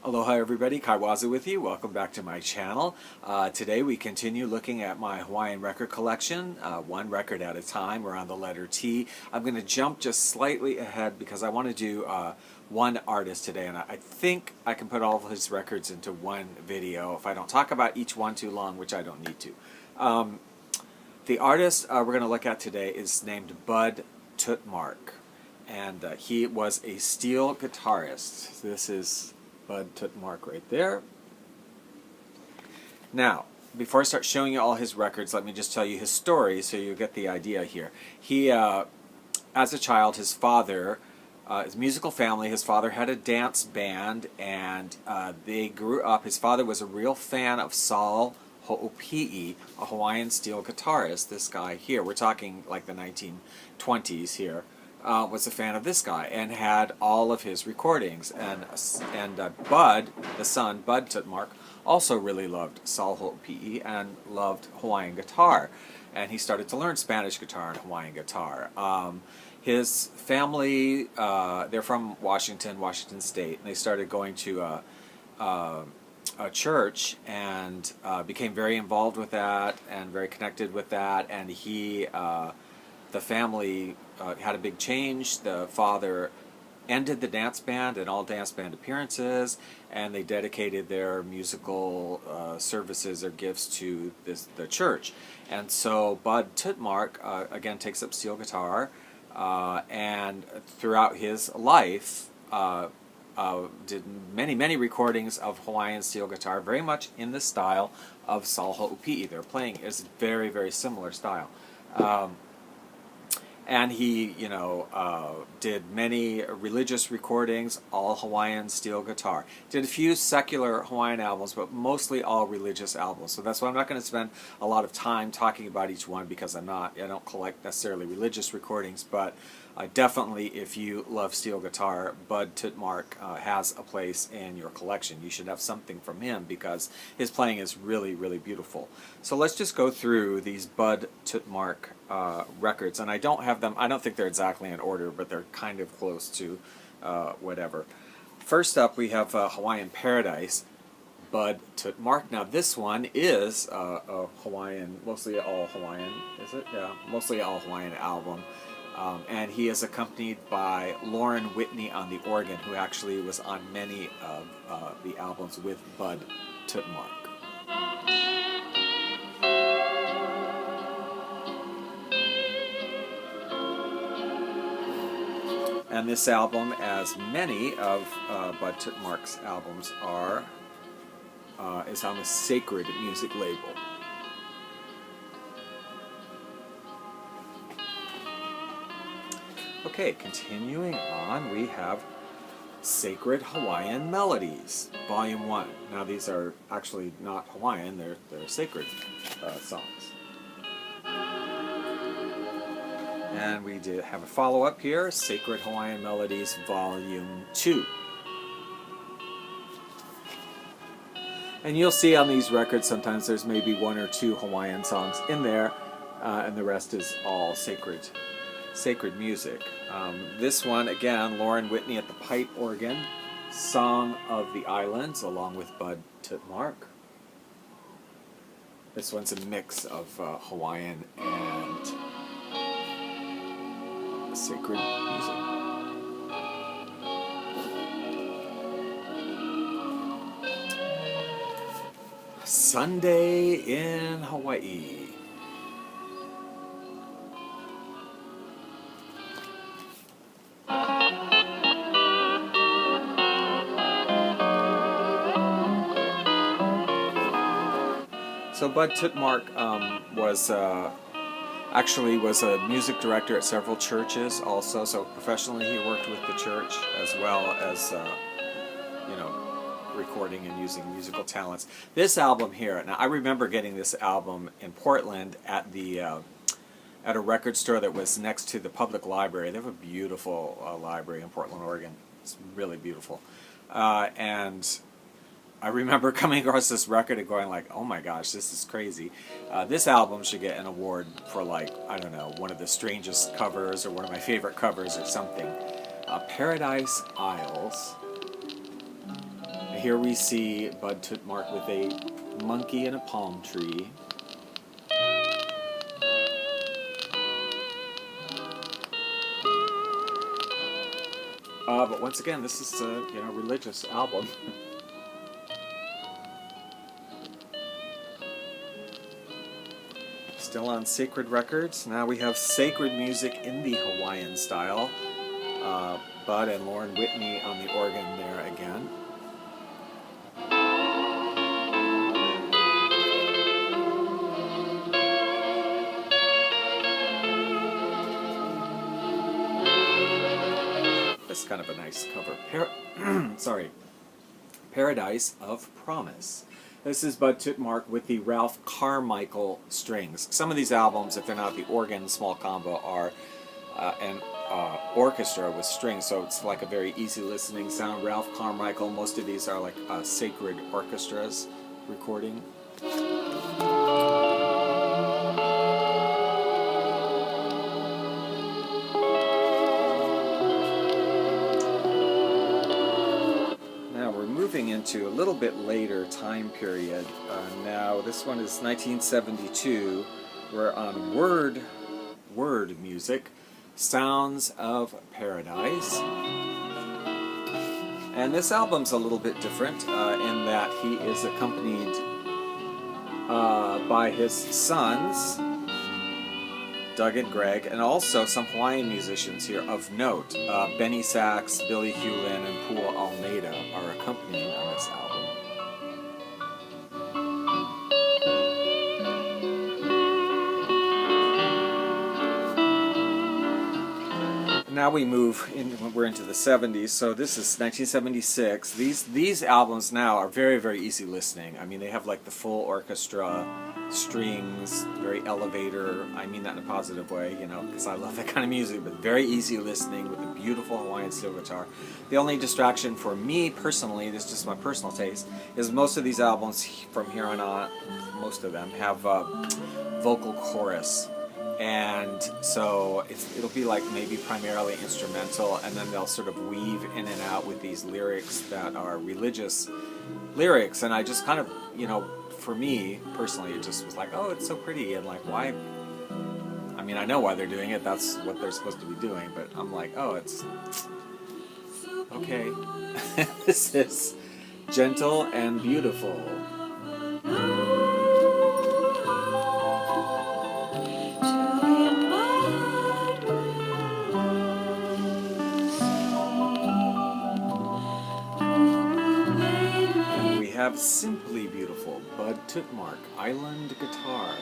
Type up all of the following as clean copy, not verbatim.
Aloha everybody, Kaiwaza with you. Welcome back to my channel. Today we continue looking at my Hawaiian record collection, one record at a time. We're on the letter T. I'm going to jump just slightly ahead because I want to do one artist today, and I think I can put all of his records into one video if I don't talk about each one too long, which I don't need to. The artist we're going to look at today is named Bud Tutmarc, and he was a steel guitarist. This is Bud Tutmarc right there. Now, before I start showing you all his records, let me just tell you his story so you get the idea here. He, as a child, his father, his musical family, his father had a dance band, and they grew up. His father was a real fan of Saul Ho'opi'i, a Hawaiian steel guitarist. This guy here, we're talking like the 1920s here. Was a fan of this guy and had all of his recordings, and Bud, the son, Bud Tutmarc, also really loved Saul Ho'opi'i and loved Hawaiian guitar, and he started to learn Spanish guitar and Hawaiian guitar. His family, they're from Washington State, and they started going to a church and became very involved with that and very connected with that, and the family had a big change. The father ended the dance band and all dance band appearances, and they dedicated their musical services or gifts to the church. And so Bud Tutmarc again takes up steel guitar, and throughout his life did many recordings of Hawaiian steel guitar, very much in the style of Saul Ho'opi'i. Their playing is very similar style. And he, did many religious recordings, all Hawaiian steel guitar. Did a few secular Hawaiian albums, but mostly all religious albums. So that's why I'm not going to spend a lot of time talking about each one, because I don't collect necessarily religious recordings, but definitely, if you love steel guitar, Bud Tutmarc has a place in your collection. You should have something from him because his playing is really beautiful. So let's just go through these Bud Tutmarc records, and I don't have them. I don't think they're exactly in order, but they're kind of close to whatever. First up, we have Hawaiian Paradise, Bud Tutmarc. Now this one is a Hawaiian, mostly all Hawaiian, is it? Yeah, mostly all Hawaiian album. And he is accompanied by Lauren Whitney on the organ, who actually was on many of the albums with Bud Tutmarc. And this album, as many of Bud Tutmarc's albums are, is on the Sacred Music label. Okay, continuing on, we have Sacred Hawaiian Melodies, Volume 1. Now these are actually not Hawaiian, they're sacred songs. And we did have a follow-up here, Sacred Hawaiian Melodies, Volume 2. And you'll see on these records sometimes there's maybe one or two Hawaiian songs in there, and the rest is all sacred music. This one, again, Lauren Whitney at the pipe organ, Song of the Islands, along with Bud Tutmarc. This one's a mix of Hawaiian and sacred music. Sunday in Hawaii. So Bud Tutmarc was a music director at several churches also. So professionally he worked with the church as well as recording and using musical talents. This album here, now I remember getting this album in Portland at a record store that was next to the public library. They have a beautiful library in Portland, Oregon. It's really beautiful. And I remember coming across this record and going like, oh my gosh, this is crazy. This album should get an award for, like, I don't know, one of the strangest covers or one of my favorite covers or something. Paradise Isles. here we see Bud Tutmarc with a monkey in a palm tree. But once again, this is a religious album. Still on Sacred Records. Now we have sacred music in the Hawaiian style. Bud and Lauren Whitney on the organ there again. This is kind of a nice cover. Sorry. Paradise of Promise. This is Bud Tutmarc with the Ralph Carmichael strings. Some of these albums, if they're not the organ small combo, are an orchestra with strings, so it's like a very easy listening sound. Ralph Carmichael, most of these are like sacred orchestras recording. Moving into a little bit later time period. Now this one is 1972. We're on word music, Sounds of Paradise. And this album's a little bit different in that he is accompanied by his sons, Doug and Greg, and also some Hawaiian musicians here of note. Benny Sachs, Billy Hewlin, and Pua Almeida are accompanying on this album. Now we move in, we're into the 70s, so this is 1976. These albums now are very, very easy listening. I mean, they have like the full orchestra, strings, very elevator. I mean that in a positive way, because I love that kind of music, but very easy listening with a beautiful Hawaiian steel guitar. The only distraction for me personally, this is just my personal taste, is most of these albums from here on out, most of them have vocal chorus. And so it'll be like maybe primarily instrumental, and then they'll sort of weave in and out with these lyrics that are religious lyrics. And I just kind of, for me personally, it just was like, oh, it's so pretty, and like, why? I mean, I know why they're doing it. That's what they're supposed to be doing. But I'm like, oh, it's okay. This is Gentle and Beautiful. Have Simply Beautiful, Bud Tutmarc, Island Guitar.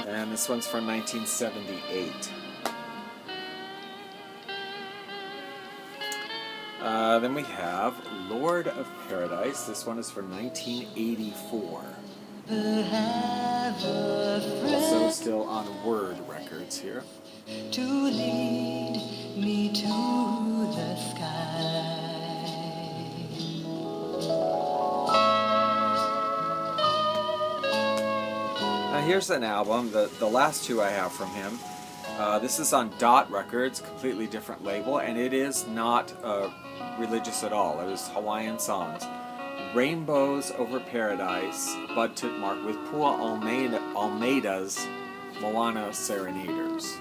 And this one's from 1978. Then we have Lord of Paradise. This one is from 1984. Also still on Word Records here. To lead me to the sky. Now here's an album, the last two I have from him. This is on Dot Records, completely different label, and it is not religious at all. It is Hawaiian songs. Rainbows Over Paradise, Bud Tutmarc with Pua Almeida's Moana Serenaders.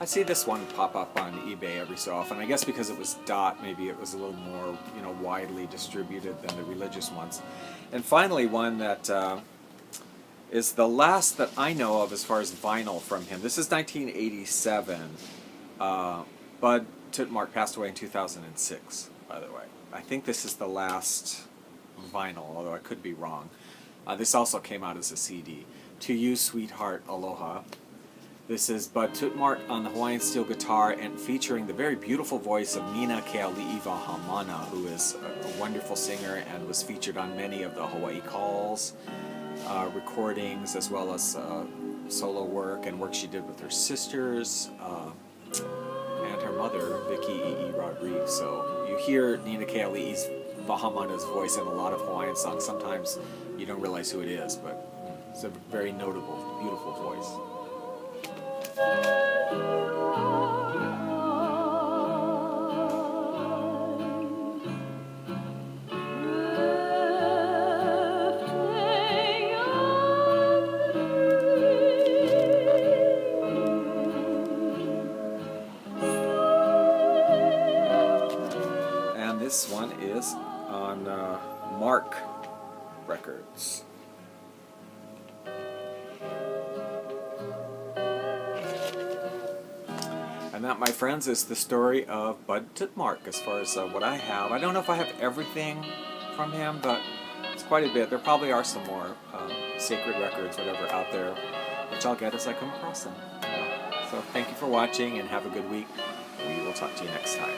I see this one pop up on eBay every so often. I guess because it was Dot, maybe it was a little more, widely distributed than the religious ones. And finally, one that is the last that I know of as far as vinyl from him. This is 1987. Bud Tutmarc passed away in 2006, by the way. I think this is the last vinyl, although I could be wrong. This also came out as a CD. To You, Sweetheart, Aloha. This is Bud Tutmarc on the Hawaiian steel guitar and featuring the very beautiful voice of Nina Keali'i Vahamana, who is a wonderful singer and was featured on many of the Hawaii Calls recordings, as well as solo work and work she did with her sisters and her mother, Vicky E. Rodriguez. So you hear Nina Keali'i Vahamana's voice in a lot of Hawaiian songs. Sometimes you don't realize who it is, but it's a very notable, beautiful voice. And this one is on Mark Records. And that, my friends, is the story of Bud Tutmarc as far as what I have. I don't know if I have everything from him, but it's quite a bit. There probably are some more sacred records, whatever, out there, which I'll get as I come across them. So thank you for watching and have a good week. We will talk to you next time.